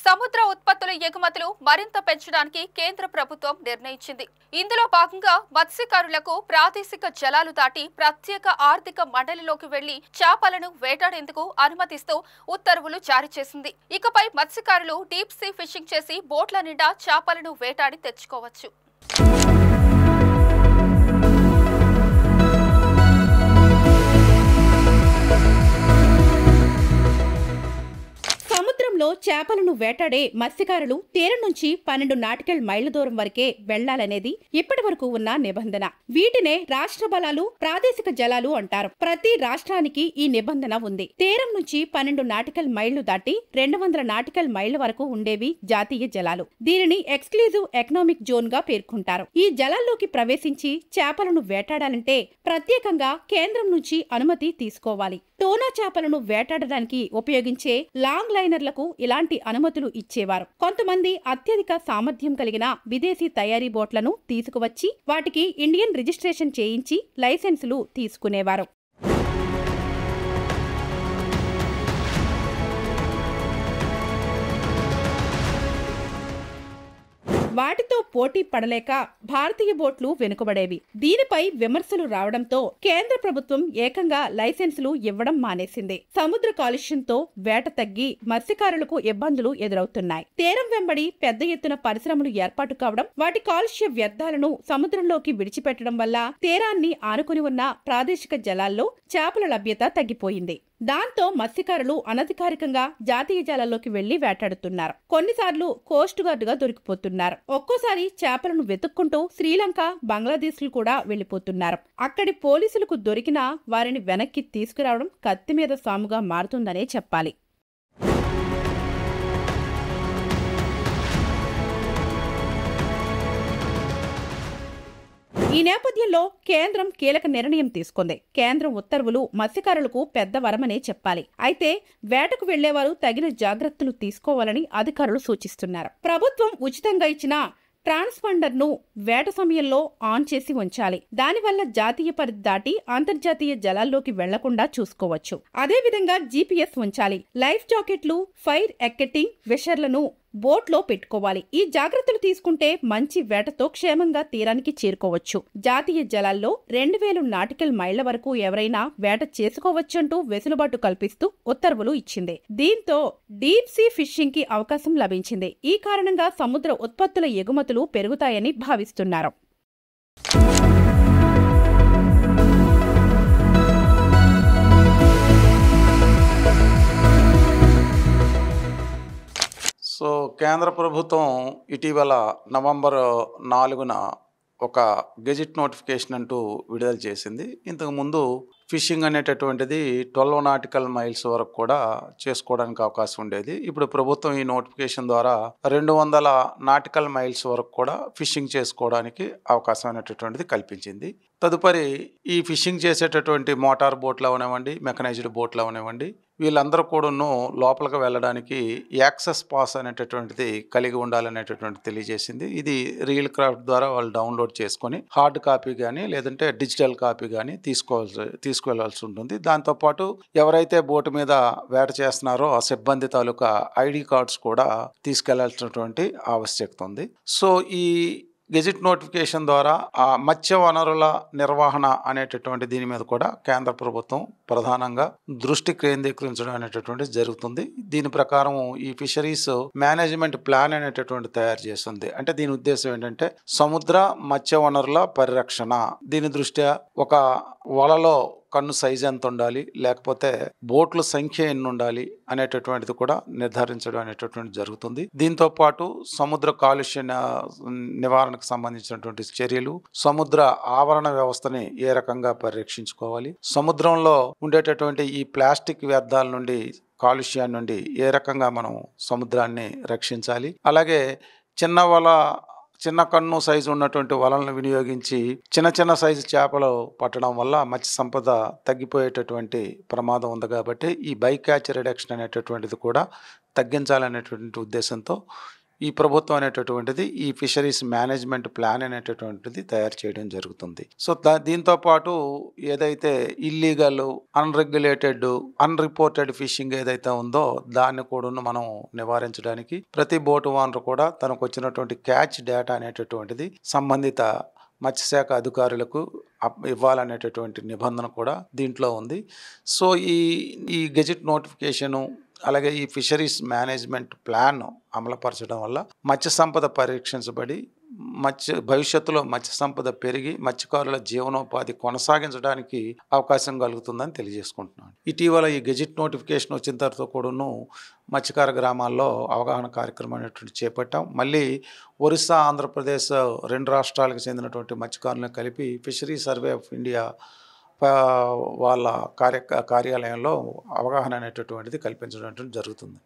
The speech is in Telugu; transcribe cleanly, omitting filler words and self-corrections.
సముద్ర ఉత్పత్తుల ఎగుమతులు మరింత పెంచడానికి కేంద్ర ప్రభుత్వం నిర్ణయించింది. ఇందులో భాగంగా మత్స్యకారులకు ప్రాదేశిక జలాలు దాటి ప్రత్యేక ఆర్థిక మండలిలోకి వెళ్లి చేపలను వేటాడేందుకు అనుమతిస్తూ ఉత్తర్వులు జారీ చేసింది. ఇకపై మత్స్యకారులు డీప్ సీ ఫిషింగ్ చేసి బోట్ల నిండా చేపలను వేటాడి తెచ్చుకోవచ్చు. సముద్రంలో చేపలను వేటాడే మత్స్యకారులు తీరం నుంచి 12 నాటికల్ మైళ్ల దూరం వరకే వెళ్లాలనేది ఇప్పటి వరకు ఉన్న నిబంధన. వీటినే రాష్ట్ర బలాలు, ప్రాదేశిక జలాలు అంటారు. ప్రతి రాష్ట్రానికి ఈ నిబంధన ఉంది. తీరం నుంచి 12 నాటికల్ మైళ్లు దాటి 200 నాటికల్ మైళ్ల వరకు ఉండేవి జాతీయ జలాలు. దీనిని ఎక్స్క్లూజివ్ ఎకనామిక్ జోన్ గా పేర్కొంటారు. ఈ జలాల్లోకి ప్రవేశించి చేపలను వేటాడాలంటే ప్రత్యేకంగా కేంద్రం నుంచి అనుమతి తీసుకోవాలి. టోనా చేపలను వేటాడడానికి ఉపయోగించే లాంగ్ లైనర్లకు ఇలాంటి అనుమతులు ఇచ్చేవారు. కొంతమంది అత్యధిక సామర్థ్యం కలిగిన విదేశీ తయారీ బోట్లను తీసుకువచ్చి వాటికి ఇండియన్ రిజిస్ట్రేషన్ చేయించి లైసెన్సులు తీసుకునేవారు. వాటితో పోటీ పడలేక భారతీయ బోట్లు వెనుకబడేవి. దీనిపై విమర్శలు రావడంతో కేంద్ర ప్రభుత్వం ఏకంగా లైసెన్సులు ఇవ్వడం మానేసింది. సముద్ర కాలుష్యంతో వేట తగ్గి మత్స్యకారులకు ఇబ్బందులు ఎదురవుతున్నాయి. తీరం వెంబడి పెద్ద ఎత్తున పరిశ్రమలు ఏర్పాటు కావడం, వాటి కాలుష్య వ్యర్థాలను సముద్రంలోకి విడిచిపెట్టడం వల్ల తీరాన్ని ఆనుకుని ఉన్న ప్రాదేశిక జలాల్లో చేపల లభ్యత తగ్గిపోయింది. దాంతో మత్స్యకారులు అనధికారికంగా జాతీయ జలాల్లోకి వెళ్లి వేటాడుతున్నారు. కొన్నిసార్లు కోస్ట్ గార్డుగా దొరికిపోతున్నారు. ఒక్కోసారి చేపలను వెతుక్కుంటూ శ్రీలంక, బంగ్లాదేశ్లు కూడా వెళ్లిపోతున్నారు. అక్కడి పోలీసులకు దొరికినా వారిని వెనక్కి తీసుకురావడం కత్తి మీద సాముగా మారుతుందనే చెప్పాలి. ఈ నేపథ్యంలో కేంద్రం కీలక నిర్ణయం తీసుకుంది. కేంద్రం ఉత్తర్వులు మత్స్యకారులకు పెద్ద వరమనే చెప్పాలి. అయితే వేటకు వెళ్లేవారు తగిన జాగ్రత్తలు తీసుకోవాలని అధికారులు సూచిస్తున్నారు. ప్రభుత్వం ఉచితంగా ఇచ్చిన ట్రాన్స్పాండర్ను వేట సమయంలో ఆన్ చేసి ఉంచాలి. దానివల్ల జాతీయ పరిధి దాటి అంతర్జాతీయ జలాల్లోకి వెళ్లకుండా చూసుకోవచ్చు. అదేవిధంగా జీపీఎస్ ఉంచాలి. లైఫ్ జాకెట్లు, ఫైర్ ఎక్కెటింగ్ విషర్లను బోట్లో పెట్టుకోవాలి. ఈ జాగ్రత్తలు తీసుకుంటే మంచి వేటతో క్షేమంగా తీరానికి చేరుకోవచ్చు. జాతీయ జలాల్లో 2000 నాటికల్ మైళ్ల వరకు ఎవరైనా వేట చేసుకోవచ్చంటూ వెసులుబాటు కల్పిస్తూ ఉత్తర్వులు ఇచ్చింది. దీంతో డీప్ సీ ఫిషింగ్ కి అవకాశం లభించింది. ఈ కారణంగా సముద్ర ఉత్పత్తుల ఎగుమతులు పెరుగుతాయని భావిస్తున్నారు. సో కేంద్ర ప్రభుత్వం ఇటీవల నవంబర్ 4న ఒక గెజిట్ నోటిఫికేషన్ అంటూ విడుదల చేసింది. ఇంతకుముందు ఫిషింగ్ అనేటటువంటిది 12 నాటికల్ మైల్స్ వరకు కూడా చేసుకోవడానికి అవకాశం ఉండేది. ఇప్పుడు ప్రభుత్వం ఈ నోటిఫికేషన్ ద్వారా 200 నాటికల్ మైల్స్ వరకు కూడా ఫిషింగ్ చేసుకోవడానికి అవకాశం అనేటటువంటిది కల్పించింది. తదుపరి ఈ ఫిషింగ్ చేసేటటువంటి మోటార్ బోట్లు అవనివ్వండి, మెకనైజ్డ్ బోట్లు అవనివ్వండి, వీళ్ళందరూ కూడాను లోపలికి వెళ్ళడానికి యాక్సెస్ పాస్ అనేటటువంటిది కలిగి ఉండాలనేటటువంటి తెలియజేసింది. ఇది రియల్ క్రాఫ్ట్ ద్వారా వాళ్ళు డౌన్లోడ్ చేసుకొని హార్డ్ కాపీ కానీ లేదంటే డిజిటల్ కాపీ కానీ తీసుకువెళ్లాల్సి ఉంటుంది. దాంతోపాటు ఎవరైతే బోటు మీద వేట చేస్తున్నారో ఆ సిబ్బంది తాలూకా ఐడి కార్డ్స్ కూడా తీసుకెళ్లాల్సినటువంటి ఆవశ్యకత ఉంది. సో ఈ గెజిట్ నోటిఫికేషన్ ద్వారా ఆ మత్స్య వనరుల నిర్వహణ అనేటటువంటి దీని మీద కూడా కేంద్ర ప్రభుత్వం ప్రధానంగా దృష్టి కేంద్రీకరించడం అనేటటువంటి జరుగుతుంది. దీని ప్రకారం ఈ ఫిషరీస్ మేనేజ్మెంట్ ప్లాన్ అనేటటువంటి తయారు చేస్తుంది. అంటే దీని ఉద్దేశం ఏంటంటే సముద్ర మత్స్య వనరుల పరిరక్షణ. దీని దృష్ట్యా ఒక వలలో కన్ను సైజ్ ఎంత ఉండాలి, లేకపోతే బోట్ల సంఖ్య ఎన్ని ఉండాలి అనేటటువంటిది కూడా నిర్ధారించడం అనేటటువంటి జరుగుతుంది. దీంతో పాటు సముద్ర కాలుష్య నివారణకు సంబంధించినటువంటి చర్యలు, సముద్ర ఆవరణ వ్యవస్థని ఏ రకంగా పరిరక్షించుకోవాలి, సముద్రంలో ఉండేటటువంటి ఈ ప్లాస్టిక్ వ్యర్థాల నుండి, కాలుష్యాన్ని నుండి ఏ రకంగా మనం సముద్రాన్ని రక్షించాలి, అలాగే చిన్న కన్ను సైజు ఉన్నటువంటి వలలను వినియోగించి చిన్న సైజు చేపలు పట్టడం వల్ల మత్స్య సంపద తగ్గిపోయేటటువంటి ప్రమాదం ఉంది. కాబట్టి ఈ బై క్యాచ్ రిడక్షన్ అనేటటువంటిది కూడా తగ్గించాలనేటువంటి ఉద్దేశంతో ఈ ప్రభుత్వం అనేటటువంటిది ఈ ఫిషరీస్ మేనేజ్మెంట్ ప్లాన్ అనేటటువంటిది తయారు చేయడం జరుగుతుంది. సో దీంతో పాటు ఏదైతే ఇల్లీగల్, అన్రెగ్యులేటెడ్, అన్రిపోర్టెడ్ ఫిషింగ్ ఏదైతే ఉందో దాన్ని కూడా మనం నివారించడానికి ప్రతి బోటు ఓనర్ కూడా తనకు వచ్చినటువంటి క్యాచ్ డేటా అనేటటువంటిది సంబంధిత మత్స్యశాఖ అధికారులకు ఇవ్వాలనేటటువంటి నిబంధన కూడా దీంట్లో ఉంది. సో ఈ గెజిట్ నోటిఫికేషను అలాగే ఈ ఫిషరీస్ మేనేజ్మెంట్ ప్లాన్ అమలుపరచడం వల్ల మత్స్య సంపద పరీక్షించబడి భవిష్యత్తులో మత్స్య సంపద పెరిగి మత్స్యకారుల జీవనోపాధి కొనసాగించడానికి అవకాశం కలుగుతుందని తెలియజేసుకుంటున్నాను. ఇటీవల ఈ గెజిట్ నోటిఫికేషన్ వచ్చిన తర్వాత కూడాను మత్స్యకార గ్రామాల్లో అవగాహన కార్యక్రమం అనేటువంటి చేపట్టాం. మళ్ళీ ఒరిస్సా, ఆంధ్రప్రదేశ్ 2 రాష్ట్రాలకు చెందినటువంటి మత్స్యకారులను కలిపి ఫిషరీ సర్వే ఆఫ్ ఇండియా వాళ్ళ కార్యాలయంలో అవగాహన అనేటటువంటిది కల్పించడం జరుగుతుంది.